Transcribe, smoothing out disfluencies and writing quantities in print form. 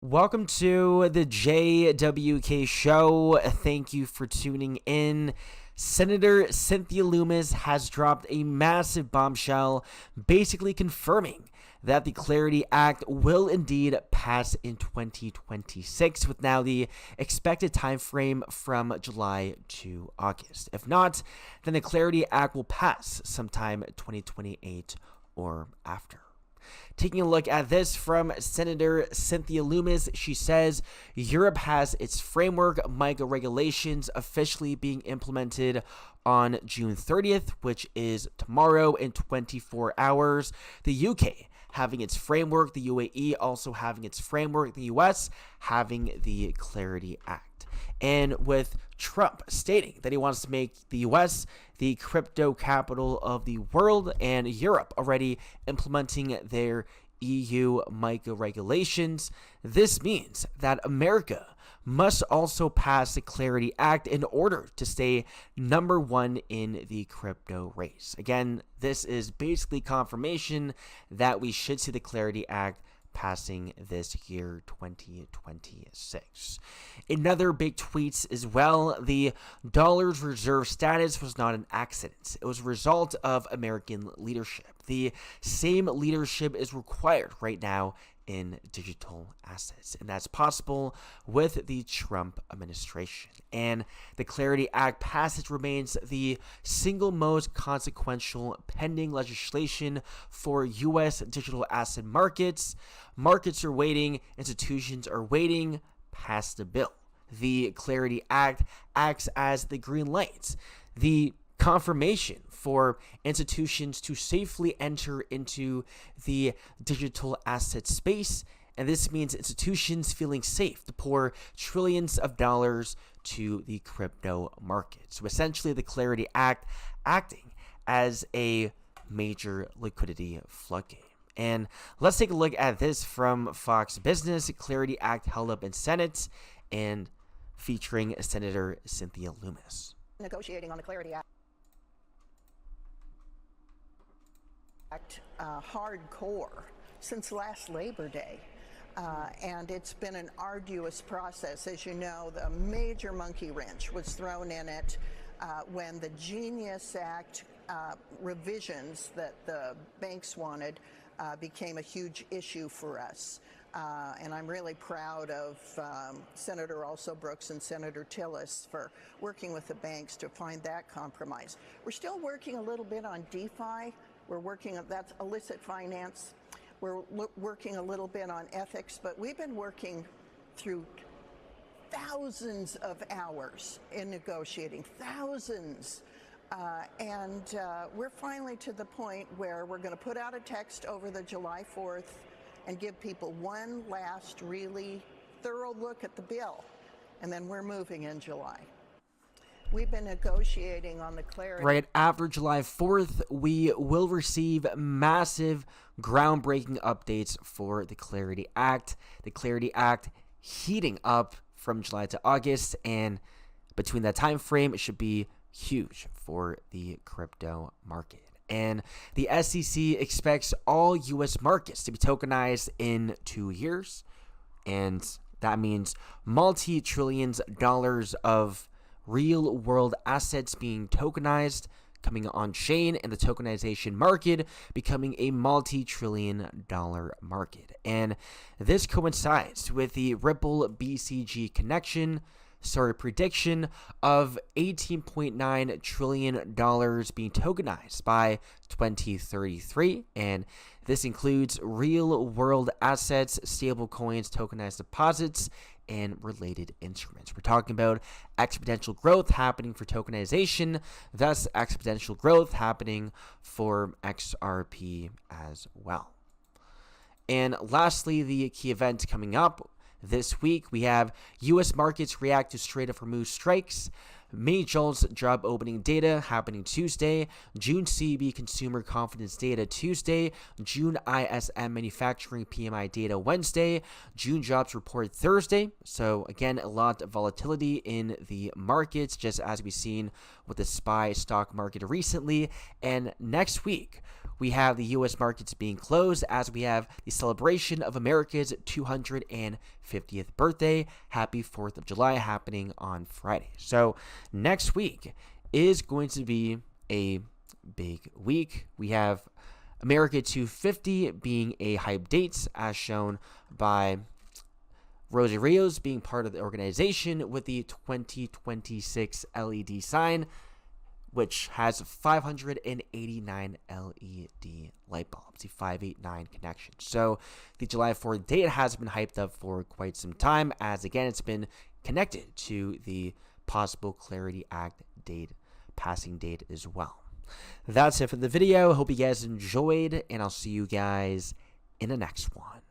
Welcome to the JWK show. Thank you for tuning in. Senator Cynthia Lummis has dropped a massive bombshell, basically confirming that the Clarity Act will indeed pass in 2026, with now the expected time frame from July to August. If not, then the Clarity Act will pass sometime 2028 or after. Taking a look at this from Senator Cynthia Lummis, she says Europe has its framework MiCA regulations officially being implemented on June 30th, which is tomorrow in 24 hours. The UK having its framework, the UAE also having its framework, the US having the Clarity Act. And with Trump stating that he wants to make the US the crypto capital of the world, and Europe already implementing their EU MiCA regulations, this means that America must also pass the Clarity Act in order to stay number one in the crypto race. Again, this is basically confirmation that we should see the Clarity Act passing this year, 2026. Another big tweet as well, the dollar's reserve status was not an accident. It was a result of American leadership. The same leadership is required right now in digital assets, and that's possible with the Trump administration. And the Clarity Act passage remains the single most consequential pending legislation for U.S. digital asset markets. Markets are waiting, institutions are waiting. Pass the bill. The Clarity Act acts as the green light, the confirmation for institutions to safely enter into the digital asset space. And this means institutions feeling safe to pour trillions of dollars to the crypto market. So essentially, the Clarity Act acting as a major liquidity floodgate. And let's take a look at this from Fox Business. Clarity Act held up in Senate and featuring Senator Cynthia Lummis. Negotiating on the Clarity Act hardcore since last Labor Day. And it's been an arduous process. As you know, the major monkey wrench was thrown in it when the Genius Act revisions that the banks wanted became a huge issue for us. And I'm really proud of Senator Also Brooks and Senator Tillis for working with the banks to find that compromise. We're still working a little bit on DeFi. We're working on that's illicit finance. We're working a little bit on ethics, but we've been working through thousands of hours in negotiating, thousands. And we're finally to the point where we're going to put out a text over the July 4th and give people one last really thorough look at the bill. And then we're moving in July. We've been negotiating on the Clarity. Right after July 4th, we will receive massive groundbreaking updates for the Clarity Act. The Clarity Act heating up from July to August, and between that time frame, it should be huge for the crypto market. And the SEC expects all U.S. markets to be tokenized in 2 years, and that means multi-trillions dollars of real-world assets being tokenized, coming on-chain, and the tokenization market becoming a multi-trillion-dollar market. And this coincides with the Ripple BCG prediction of $18.9 trillion being tokenized by 2033, and this includes real-world assets, stablecoins, tokenized deposits, and related instruments. We're talking about exponential growth happening for tokenization, thus exponential growth happening for XRP as well. And lastly, the key event coming up this week, we have U.S. markets react to Strait of Hormuz strikes. May JOLTS job opening data happening Tuesday, June CB consumer confidence data Tuesday, June ISM manufacturing PMI data Wednesday, June jobs report Thursday. So again, a lot of volatility in the markets, just as we've seen with the SPY stock market recently. And next week, we have the U.S. markets being closed as we have the celebration of America's 250th birthday. Happy 4th of July happening on Friday. So next week is going to be a big week. We have America 250 being a hype date as shown by Rosie Rios being part of the organization with the 2026 LED sign, which has 589 LED light bulbs, the 589 connection. So the July 4th date has been hyped up for quite some time, as again, it's been connected to the possible Clarity Act date, passing date as well. That's it for the video. Hope you guys enjoyed, and I'll see you guys in the next one.